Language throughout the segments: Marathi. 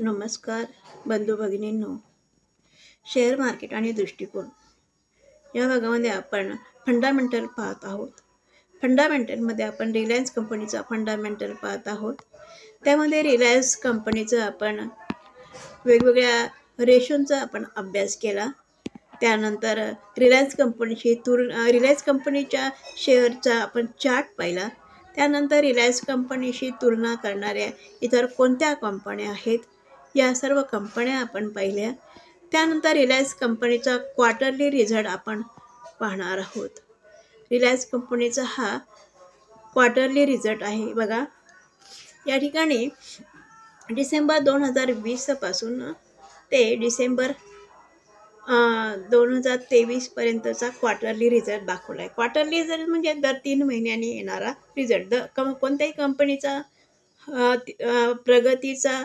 नमस्कार बंधू भगिनींनो. शेअर मार्केट आणि दृष्टिकोन या भागामध्ये आपण फंडामेंटल पाहत आहोत. फंडामेंटलमध्ये आपण रिलायन्स कंपनीचा फंडामेंटल पाहत आहोत. त्यामध्ये रिलायन्स कंपनीचं आपण वेगवेगळ्या रेशोंचा आपण अभ्यास केला. त्यानंतर रिलायन्स कंपनीच्या शेअरचा आपण चार्ट पाहिला. त्यानंतर रिलायन्स कंपनीशी तुलना करणाऱ्या इतर कोणत्या कंपन्या आहेत या सर्व कंपन्या आपण पाहिल्या. त्यानंतर रिलायन्स कंपनीचा क्वार्टरली रिझल्ट आपण पाहणार आहोत. रिलायन्स कंपनीचा हा क्वार्टरली रिझल्ट आहे. बघा, या ठिकाणी डिसेंबर 2020 पासून ते डिसेंबर 2023 पर्यंतचा क्वार्टरली रिझल्ट दाखवला आहे. क्वार्टरली रिझल्ट म्हणजे दर 3 महिन्यांनी येणारा रिझल्ट. कोणत्याही कंपनीचा प्रगतीचा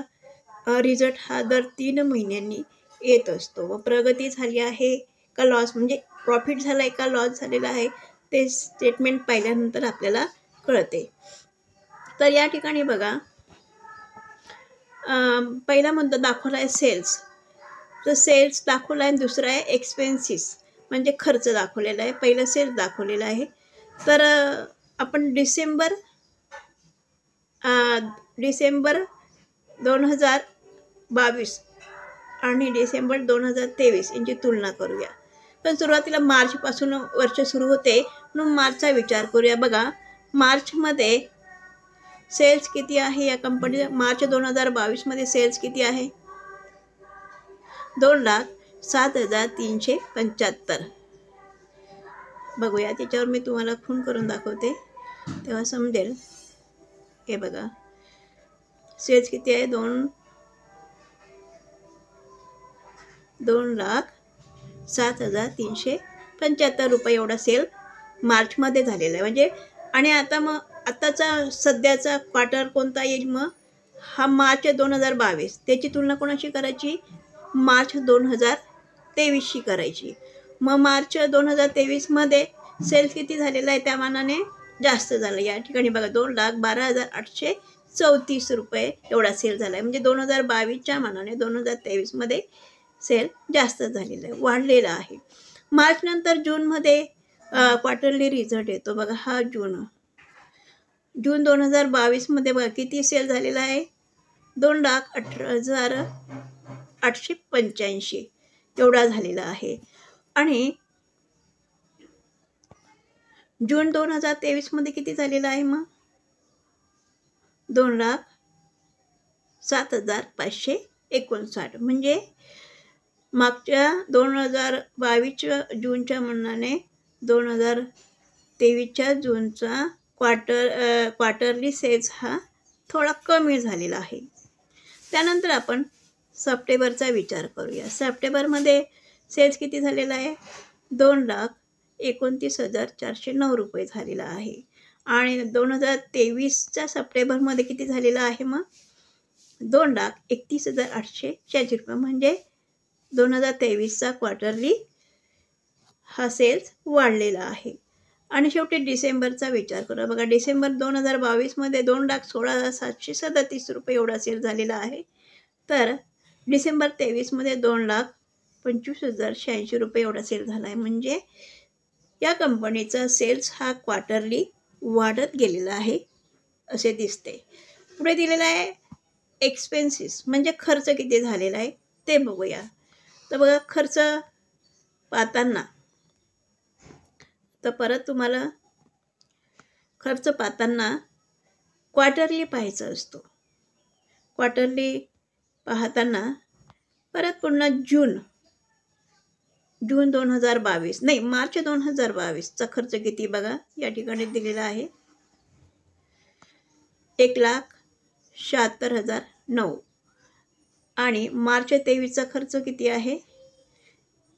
रिझल्ट हा दर 3 महिन्यांनी येत असतो. व प्रगती झाली आहे का लॉस, म्हणजे प्रॉफिट झाला आहे का लॉस झालेला आहे, ते स्टेटमेंट पाहिल्यानंतर आपल्याला कळते. तर या ठिकाणी बघा, पहिला मुद्दा दाखवला आहे सेल्स. तर सेल्स दाखवला आहे. दुसरा आहे एक्सपेन्सिस, म्हणजे खर्च दाखवलेला आहे. पहिलं सेल्स दाखवलेला आहे. तर आपण डिसेंबर 2022 आणि डिसेंबर 2023 यांची तुलना करूया. पण सुरुवातीला मार्चपासून वर्ष सुरू होते म्हणून मार्चचा विचार करूया. बघा, मार्चमध्ये सेल्स किती आहे या कंपनीचा? मार्च 2022 सेल्स किती आहे? 2,07,375. बघूया, त्याच्यावर मी तुम्हाला खून करून दाखवते तेव्हा समजेल. हे बघा, सेल्स किती आहे? 2,07,375 रुपये एवढा सेल मार्चमध्ये झालेला आहे. म्हणजे आणि आता मग आताचा सध्याचा क्वार्टर कोणता येईल? मग हा मार्च 2022. त्याची तुलना कोणाशी करायची? मार्च 2023शी करायची. मग मार्च 2023 सेल्स किती झालेला आहे? त्या मानाने जास्त झालं. या ठिकाणी बघा, 2,12,834 रुपये एवढा सेल झाला आहे. म्हणजे 2022च्या मानाने 2023 सेल जास्त झालेला आहे, वाढलेला आहे. मार्च नंतर जूनमध्ये क्वार्टरली रिझल्ट येतो. बघा, हा जून 2022 बघा किती सेल झालेला आहे? 2,18,885 एवढा झालेला आहे. आणि जून 2023 किती झालेला आहे? मग 2,07,559. म्हणजे मागच्या 2022 जूनच्या मानाने 2023 जूनचा क्वार्टरली सेल्स हा थोडा कमी झालेला आहे. त्यानंतर आपण सप्टेंबरचा विचार करूया. सप्टेंबरमध्ये सेल्स किती झालेला आहे? 2,29,409 रुपये झालेला आहे. आणि 2023च्या सप्टेंबरमध्ये किती झालेला आहे? मग 2,31,886 रुपये. म्हणजे 2023चा क्वार्टरली हा सेल्स वाढलेला आहे. आणि शेवटी डिसेंबरचा विचार करा. बघा, डिसेंबर 2022 2,16,737 रुपये एवढा सेल झालेला आहे. तर डिसेंबर 23 2,25,086 रुपये एवढा सेल झाला आहे. म्हणजे या कंपनीचा सेल्स हा क्वार्टरली वाढत गेलेला आहे असे दिसते. पुढे दिलेला आहे एक्सपेन्सिस, म्हणजे खर्च किती झालेला आहे ते बघूया. तर बघा, खर्च पाहताना तर परत तुम्हाला खर्च पाहताना क्वार्टरली पाहायचा असतो. क्वार्टरली पाहताना परत पुन्हा जून 2022 नाही, मार्च 2022चा खर्च किती बघा या ठिकाणी दिलेला आहे. 1,76,009. आणि मार्च 23चा खर्च किती आहे?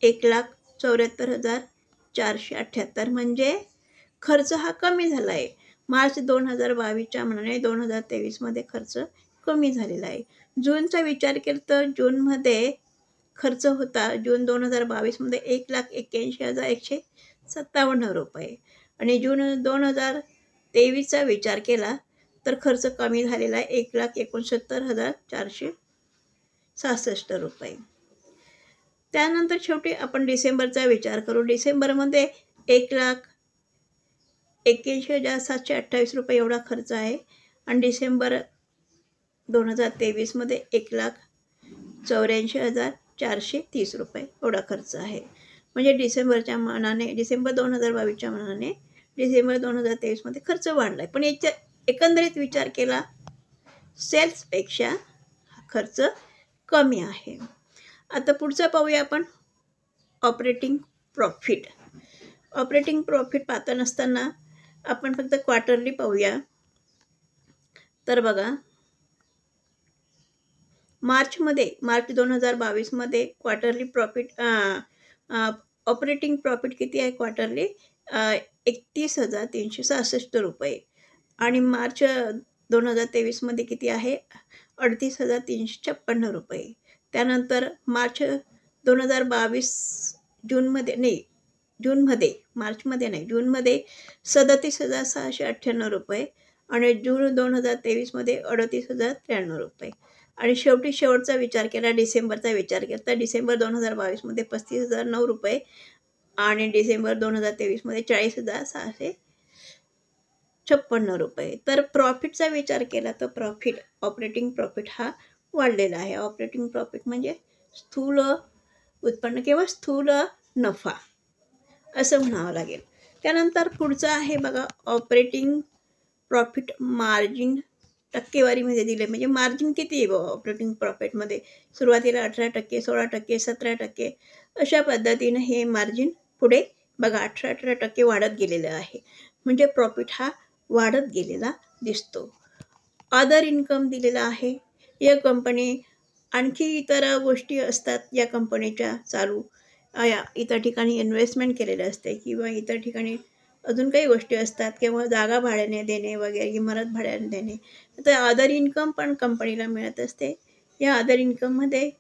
1,74,478. म्हणजे खर्च हा कमी झाला आहे. मार्च 2022च्या मानाने 2023 खर्च कमी झालेला आहे. जूनचा विचार केला तर जूनमध्ये खर्च होता जून 2022 1,81,157 रुपये. आणि जून 2023चा विचार केला तर खर्च कमी झालेला आहे, 1,69,400 ₹66. त्यानंतर शेवटी आपण डिसेंबरचा विचार करू. डिसेंबरमध्ये ₹1,81,728 एवढा खर्च आहे आणि डिसेंबर 2023मध्ये ₹1,84,430 एवढा खर्च आहे. म्हणजे डिसेंबरच्या मानाने डिसेंबर 2022च्या मानाने डिसेंबर 2023मध्ये खर्च वाढला आहे. पण याचा एकंदरीत विचार केला सेल्सपेक्षा खर्च कमी आहे. आता पुढचं पाहूया आपण ऑपरेटिंग प्रॉफिट. ऑपरेटिंग प्रॉफिट पाहता नसताना आपण फक्त क्वार्टरली पाहूया. तर बघा मार्च 2022मध्ये क्वार्टरली प्रॉफिट ऑपरेटिंग प्रॉफिट किती आहे क्वार्टरली ₹31,366 आणि मार्च 2023मध्ये किती आहे ₹38,356. त्यानंतर मार्च 2022 जूनमध्ये ₹37,698 आणि जून 2023मध्ये ₹38,093 आणि शेवटचा विचार केला डिसेंबरचा विचार केला तर डिसेंबर 2022मध्ये ₹35,009 आणि डिसेंबर 2023मध्ये ₹40,656. तर प्रॉफिटचा विचार केला तर ऑपरेटिंग प्रॉफिट हा वाढलेला आहे. ऑपरेटिंग प्रॉफिट म्हणजे स्थूल उत्पन्न किंवा स्थूल नफा असं म्हणावं लागेल. त्यानंतर पुढचं आहे बघा ऑपरेटिंग प्रॉफिट मार्जिन टक्केवारीमध्ये दिले. म्हणजे मार्जिन किती आहे बघा ऑपरेटिंग प्रॉफिटमध्ये. सुरुवातीला 18%, 16%, 17% अशा पद्धतीनं हे मार्जिन पुढे बघा 18% वाढत गेलेलं आहे. म्हणजे प्रॉफिट हा वाढत गेलेला दिसतो. अदर इन्कम दिलेला आहे. या कंपनी आणखी इतर गोष्टी असतात या कंपनीच्या चालू इतर ठिकाणी इन्व्हेस्टमेंट केलेले असते किंवा इतर ठिकाणी अजून काही गोष्टी असतात किंवा जागा भाड्याने देणे वगैरे इमारत भाड्याने देणे. तर अदर इन्कम पण कंपनीला मिळत असते. या अदर इन्कममध्ये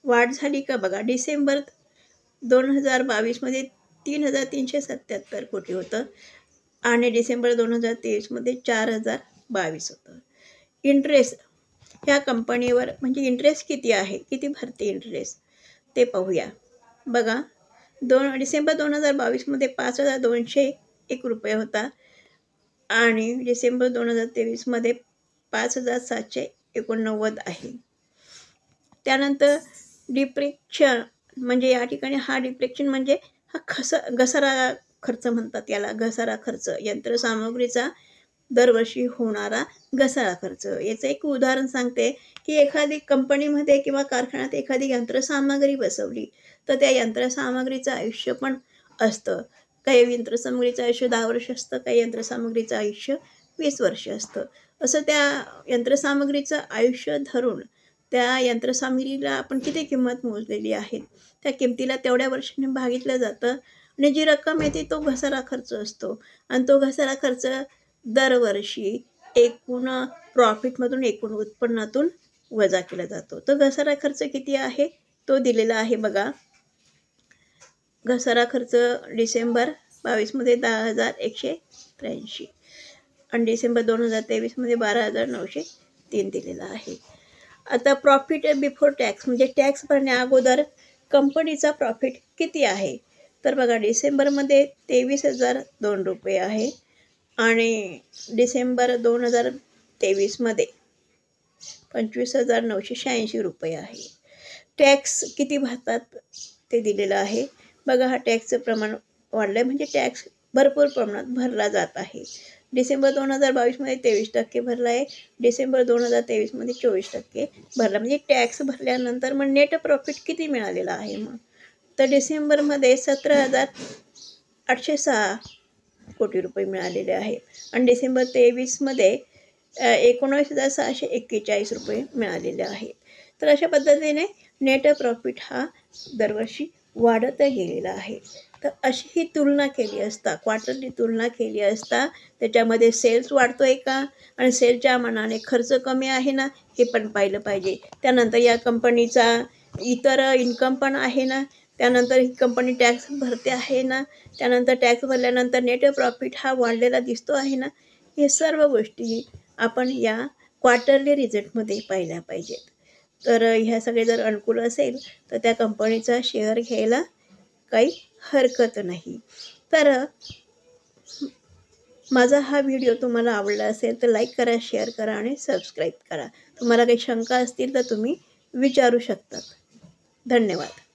वाढ झाली का बघा. डिसेंबर 2022मध्ये 3,377 कोटी होतं आणि डिसेंबर 2023मध्ये 4,022 होतं. इंटरेस्ट ह्या कंपनीवर म्हणजे इंटरेस्ट किती आहे, किती भरते इंटरेस्ट ते पाहूया. बघा डिसेंबर 2022मध्ये ₹5,201 होता आणि डिसेंबर 2023मध्ये 5,789 आहे. त्यानंतर डिप्रेक्शन म्हणजे या ठिकाणी डिप्रेक्शन म्हणजे घसारा खर्च म्हणतात याला. घसारा खर्च यंत्रसामुग्रीचा दरवर्षी होणारा घसारा खर्च. याचं एक उदाहरण सांगते की एखादी कंपनीमध्ये किंवा कारखान्यात एखादी यंत्रसामग्री बसवली तर त्या यंत्रसामग्रीचं आयुष्य पण असतं. काही यंत्रसामग्रीचं आयुष्य 10 वर्ष असतं, काही यंत्रसामग्रीचं आयुष्य 20 वर्ष असतं. असं त्या यंत्रसामग्रीचं आयुष्य धरून त्या यंत्रसामग्रीला आपण किती किंमत मोजलेली आहे त्या किमतीला तेवढ्या वर्षांनी भागितलं जातं आणि जी रक्कम येते तो घसारा खर्च असतो आणि तो घसारा खर्च दरवर्षी एकूण प्रॉफिटमधून एकूण उत्पन्नातून वजा केला जातो. तर घसारा खर्च किती आहे तो दिलेला आहे बघा. घसारा खर्च डिसेंबर 22मध्ये 10,183 आणि डिसेंबर 2023मध्ये 12,903 दिलेला आहे. आता प्रॉफिट बिफोर टॅक्स म्हणजे टॅक्स भरण्या अगोदर कंपनीचा प्रॉफिट किती आहे तर बघा डिसेंबरमध्ये ₹23,002 आहे आणि डिसेंबर 2023मध्ये ₹25,986 आहे. टॅक्स किती भरतात ते दिलेलं आहे बघा. हा टॅक्सचं प्रमाण वाढलं आहे म्हणजे टॅक्स भरपूर प्रमाणात भरला जात आहे. डिसेंबर 2022मध्ये 23% भरला आहे, डिसेंबर 2023मध्ये 24% भरला. म्हणजे टॅक्स भरल्यानंतर मग नेट प्रॉफिट किती मिळालेला आहे मग तर डिसेंबरमध्ये 17,806 कोटी रुपये मिळालेले आहे आणि डिसेंबर 23मध्ये 19,641 रुपये मिळालेले आहेत. तर अशा पद्धतीने नेट प्रॉफिट हा दरवर्षी वाढत गेलेला आहे. तर अशी ही तुलना केली असता क्वार्टरली तुलना केली असता त्याच्यामध्ये सेल्स वाढतोय का आणि सेलच्या मानाने खर्च कमी आहे ना हे पण पाहिलं पाहिजे. त्यानंतर या कंपनीचा इतर इन्कम पण आहे ना, त्यानंतर ही कंपनी टॅक्स भरते आहे ना, त्यानंतर टॅक्स भरल्यानंतर नेट प्रॉफिट हा वाढलेला दिसतो आहे ना. हे सर्व गोष्टी आपण या क्वार्टरली रिझल्टमध्ये पाहिल्या पाहिजेत. तर ह्या सगळे जर अनुकूल असेल तर त्या कंपनीचा शेअर घ्यायला काही हरकत नाही. तर माझा हा व्हिडिओ तुम्हाला आवडला असेल तर लाईक करा, शेअर करा आणि सबस्क्राईब करा. तुम्हाला काही शंका असतील तर तुम्ही विचारू शकता. धन्यवाद.